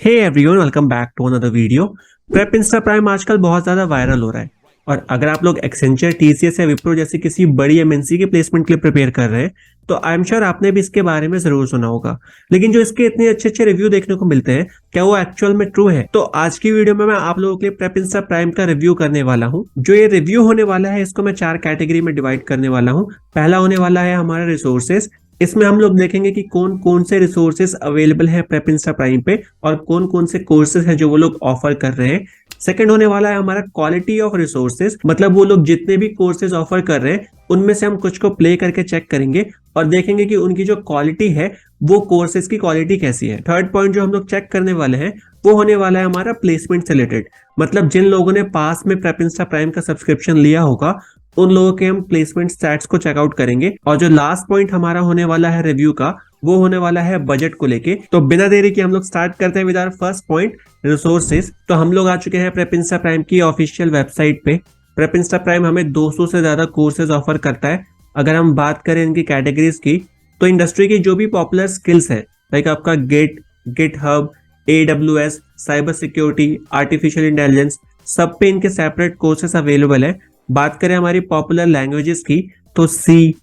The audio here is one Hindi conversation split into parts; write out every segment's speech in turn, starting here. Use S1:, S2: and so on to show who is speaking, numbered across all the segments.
S1: Hey everyone, welcome back to another video. PrepInsta Prime आजकल बहुत ज़्यादा वायरल हो रहा है। और अगर आप लोग एक्सेंचर, टीसीएस या विप्रो जैसी किसी बड़ी एमएनसी के प्लेसमेंट के लिए प्रिपेयर कर रहे हैं तो आई एम श्योर आपने भी इसके बारे में जरूर सुना होगा। लेकिन जो इसके इतने अच्छे अच्छे रिव्यू देखने को मिलते हैं, क्या वो एक्चुअल में ट्रू है? तो आज की वीडियो में मैं आप लोगों के लिए प्रेप इंस्टा प्राइम का रिव्यू करने वाला हूँ। जो ये रिव्यू होने वाला है इसको मैं 4 कैटेगरी में डिवाइड करने वाला हूँ। पहला होने वाला है हमारा रिसोर्सेज। इसमें हम लोग देखेंगे कि कौन कौन से रिसोर्सेज अवेलेबल हैं प्रेप इंस्टा प्राइम पे और कौन कौन से कोर्सेज हैं जो वो लोग ऑफर कर रहे हैं। सेकंड होने वाला है हमारा क्वालिटी ऑफ रिसोर्सेज, मतलब वो लोग जितने भी कोर्सेज ऑफर कर रहे हैं उनमें से हम कुछ को प्ले करके चेक करेंगे और देखेंगे कि उनकी जो क्वालिटी है वो कोर्सेज की क्वालिटी कैसी है। थर्ड पॉइंट जो हम लोग चेक करने वाले हैं वो होने वाला है हमारा प्लेसमेंट से रिलेटेड, मतलब जिन लोगों ने पास में प्रेप इंस्टा प्राइम का सब्सक्रिप्शन लिया होगा उन लोगों के हम प्लेसमेंट स्टैट्स को चेकआउट करेंगे। और जो लास्ट पॉइंट हमारा होने वाला है रिव्यू का वो होने वाला है बजट को लेके। तो बिना देरी के हम लोग स्टार्ट करते हैं with our first point, resources. तो हम लोग आ चुके हैं प्रेप इंस्टा प्राइम की ऑफिशियल वेबसाइट पे। प्रेप इंस्टा प्राइम हमें 200 से ज्यादा कोर्सेज ऑफर करता है। अगर हम बात करें इनकी कैटेगरीज की तो इंडस्ट्री की जो भी पॉपुलर स्किल्स है, लाइक आपका GitHub, AWS, cyber security, artificial intelligence, सब पे इनके सेपरेट कोर्सेज अवेलेबल है। बात करें हमारी पॉपुलर लैंग्वेजेस की तो C++,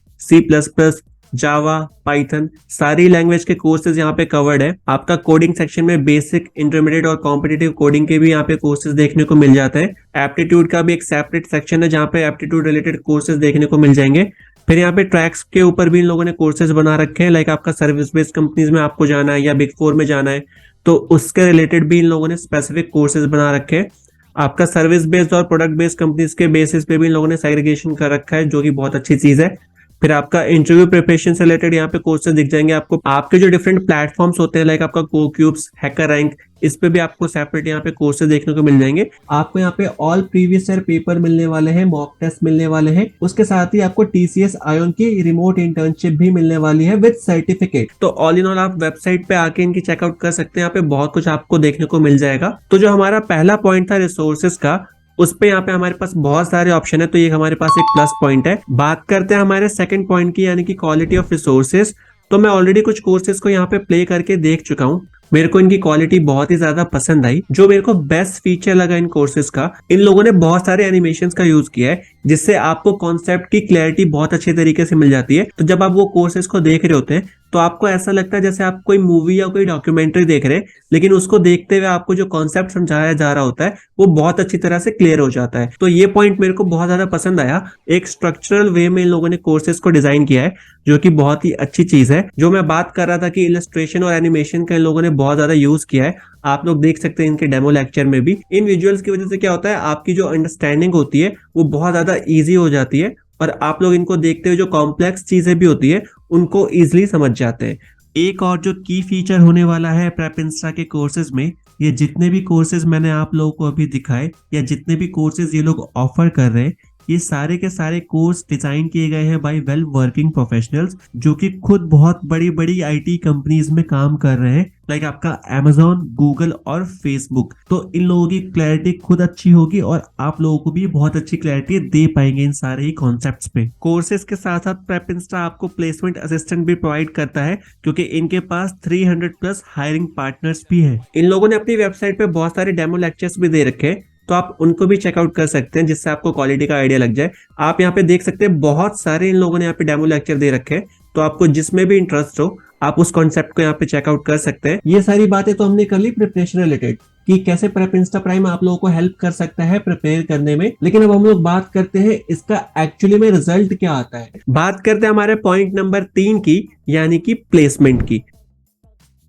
S1: जावा, पाइथन, सारी लैंग्वेज के कोर्सेज यहाँ पे कवर्ड है। आपका कोडिंग सेक्शन में बेसिक, इंटरमीडिएट और कॉम्पिटिटिव कोडिंग के भी यहाँ पे कोर्सेज देखने को मिल जाते हैं। एप्टीट्यूड का भी एक सेपरेट सेक्शन है जहाँ पे एप्टीट्यूड रिलेटेड कोर्सेज देखने को मिल जाएंगे। फिर यहाँ पे ट्रैक्स के ऊपर भी इन लोगों ने कोर्सेज बना रखे हैं, लाइक आपका सर्विस बेस्ड कंपनीज में आपको जाना है या बिग 4 में जाना है तो उसके रिलेटेड भी इन लोगों ने स्पेसिफिक कोर्सेज बना रखे हैं। आपका सर्विस बेस्ड और प्रोडक्ट बेस्ड कंपनीज के बेसिस पे भी इन लोगों ने सेग्रीगेशन कर रखा है, जो कि बहुत अच्छी चीज है। फिर आपका इंटरव्यू प्रिपरेशन से रिलेटेड यहाँ पे कोर्सेज दिख जाएंगे आपको। आपके जो डिफरेंट प्लेटफॉर्म्स होते हैं, लाइक आपका कोक्यूब्स, हैकर रैंक, इस पे भी आपको सेपरेट यहाँ पे कोर्सेज देखने को मिल जाएंगे। आपको यहाँ पे ऑल प्रीवियस ईयर पेपर मिलने वाले हैं, मॉक टेस्ट मिलने वाले हैं। उसके साथ ही आपको TCS आयोन की रिमोट इंटर्नशिप भी मिलने वाली है विद सर्टिफिकेट। तो ऑल इन ऑल आप वेबसाइट पे आके इनकी चेकआउट कर सकते हैं। यहाँ पे बहुत कुछ आपको देखने को मिल जाएगा। तो जो हमारा पहला पॉइंट था रिसोर्सेज का, उस पे यहाँ पे हमारे पास बहुत सारे ऑप्शन है, तो ये हमारे पास एक प्लस पॉइंट है। बात करते हैं हमारे सेकंड पॉइंट की, यानी कि क्वालिटी ऑफ रिसोर्सेज। तो मैं ऑलरेडी कुछ कोर्सेज को यहाँ पे प्ले करके देख चुका हूँ। मेरे को इनकी क्वालिटी बहुत ही ज्यादा पसंद आई। जो मेरे को बेस्ट फीचर लगा इन कोर्सेज का, इन लोगों ने बहुत सारे एनिमेशंस का यूज किया है जिससे आपको कॉन्सेप्ट की क्लैरिटी बहुत अच्छे तरीके से मिल जाती है। तो जब आप वो कोर्सेज को देख रहे होते हैं तो आपको ऐसा लगता है जैसे आप कोई मूवी या कोई डॉक्यूमेंट्री देख रहे हैं, लेकिन उसको देखते हुए आपको जो कॉन्सेप्ट समझाया जा रहा होता है वो बहुत अच्छी तरह से क्लियर हो जाता है। तो ये पॉइंट मेरे को बहुत ज्यादा पसंद आया। एक स्ट्रक्चरल वे में इन लोगों ने कोर्सेज को डिजाइन किया है, जो कि बहुत ही अच्छी चीज है। जो मैं बात कर रहा था कि इलस्ट्रेशन और एनिमेशन का इन लोगों ने बहुत ज्यादा यूज किया है, आप लोग देख सकते हैं इनके डेमो लेक्चर में भी। इन विजुअल्स की वजह से क्या होता है, आपकी जो अंडरस्टैंडिंग होती है वो बहुत ज्यादा इजी हो जाती है और आप लोग इनको देखते हुए जो कॉम्प्लेक्स चीजें भी होती है उनको इजिली समझ जाते हैं। एक और जो की फीचर होने वाला है प्रेप इंस्टा के कोर्सेज में, ये जितने भी कोर्सेज मैंने आप लोगों को अभी दिखाए या जितने भी कोर्सेज ये लोग ऑफर कर रहे हैं, ये सारे के सारे कोर्स डिजाइन किए गए हैं बाय वेल वर्किंग प्रोफेशनल्स जो कि खुद बहुत बड़ी बड़ी IT कंपनीज में काम कर रहे हैं, लाइक आपका Amazon, गूगल और फेसबुक। तो इन लोगों की क्लैरिटी खुद अच्छी होगी और आप लोगों को भी बहुत अच्छी क्लैरिटी दे पाएंगे इन सारे ही कॉन्सेप्ट्स पे। कोर्सेज के साथ साथ प्रेप इंस्टा आपको प्लेसमेंट असिस्टेंट भी प्रोवाइड करता है, क्योंकि इनके पास 300 प्लस हायरिंग पार्टनर्स भी है। इन लोगों ने अपनी वेबसाइट पे बहुत सारे डेमो लेक्चर्स भी दे रखे हैं, तो आप उनको भी चेकआउट कर सकते हैं जिससे आपको क्वालिटी का आइडिया लग जाए। आप यहाँ पे देख सकते हैं बहुत सारे इन लोगों ने यहाँ पे डेमो लेक्चर दे रखे हैं, तो आपको जिसमें भी इंटरेस्ट हो आप उस कॉन्सेप्ट को यहाँ पे चेकआउट कर सकते हैं। ये सारी बातें तो हमने कर ली प्रिपरेशन रिलेटेड कि कैसे प्रेप इंस्टा प्राइम आप लोगों को हेल्प कर सकता है प्रिपेयर करने में। लेकिन अब हम लोग बात करते हैं इसका एक्चुअली में रिजल्ट क्या आता है। बात करते हैं हमारे पॉइंट नंबर 3 की, यानी कि प्लेसमेंट की।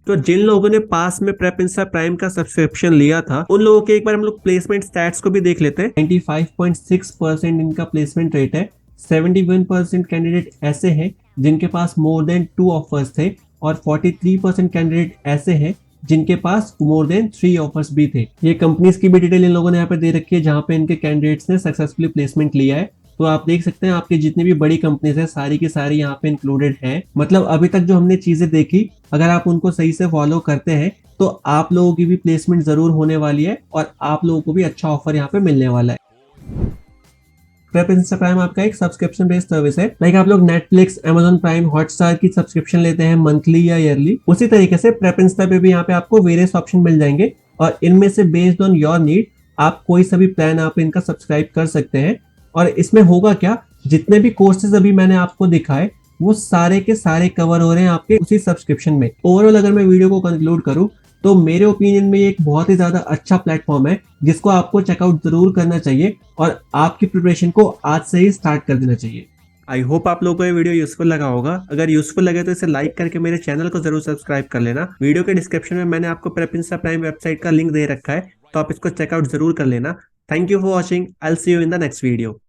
S1: तो जिन लोगों ने पास में प्रेप इंस्टा प्राइम का सब्सक्रिप्शन लिया था उन लोगों के एक बार हम लोग प्लेसमेंट स्टैट्स को भी देख लेते हैं। 95.6% इनका प्लेसमेंट रेट है। 71% कैंडिडेट ऐसे हैं जिनके पास मोर देन 2 ऑफर्स थे और 43% कैंडिडेट ऐसे हैं जिनके पास मोर देन 3 ऑफर्स भी थे। ये कंपनीज की भी डिटेल इन लोगों ने यहाँ पे दे रखी है जहां पे इनके कैंडिडेट्स ने सक्सेसफुली प्लेसमेंट लिया है। तो आप देख सकते हैं आपकी जितनी भी बड़ी कंपनीज है सारी की सारी यहाँ पे इंक्लूडेड है। मतलब अभी तक जो हमने चीजें देखी, अगर आप उनको सही से फॉलो करते हैं तो आप लोगों की भी प्लेसमेंट जरूर होने वाली है और आप लोगों को भी अच्छा ऑफर यहाँ पे मिलने वाला है। प्रेप इंस्टा प्राइम आपका एक सब्सक्रिप्शन बेस्ड सर्विस है। लाइक आप लोग नेटफ्लिक्स, Amazon प्राइम, हॉटस्टार की सब्सक्रिप्शन लेते हैं मंथली या ईयरली, उसी तरीके से प्रेप इंस्टा पे भी यहाँ पे आपको वेरियस ऑप्शन मिल जाएंगे और इनमें से बेस्ड ऑन योर नीड आप कोई सा भी प्लान आप इनका सब्सक्राइब कर सकते हैं। और इसमें होगा क्या, जितने भी कोर्सेज अभी मैंने आपको दिखाए वो सारे के सारे कवर हो रहे हैं आपके उसी सब्सक्रिप्शन में। ओवरऑल अगर मैं वीडियो को कंक्लूड करूं तो मेरे ओपिनियन में ये एक बहुत ही ज्यादा अच्छा प्लेटफॉर्म है जिसको आपको चेकआउट जरूर करना चाहिए और आपकी प्रिपरेशन को आज से ही स्टार्ट कर देना चाहिए। आई होप आप लोगों को ये वीडियो यूजफुल लगा होगा। अगर यूजफुल लगे तो इसे लाइक करके मेरे चैनल को जरूर सब्सक्राइब कर लेना। वीडियो के डिस्क्रिप्शन में मैंने आपको प्रेप इंस्टा प्राइम वेबसाइट का लिंक दे रखा है, तो आप इसको चेकआउट जरूर कर लेना। Thank you for watching. I will see you in the next video.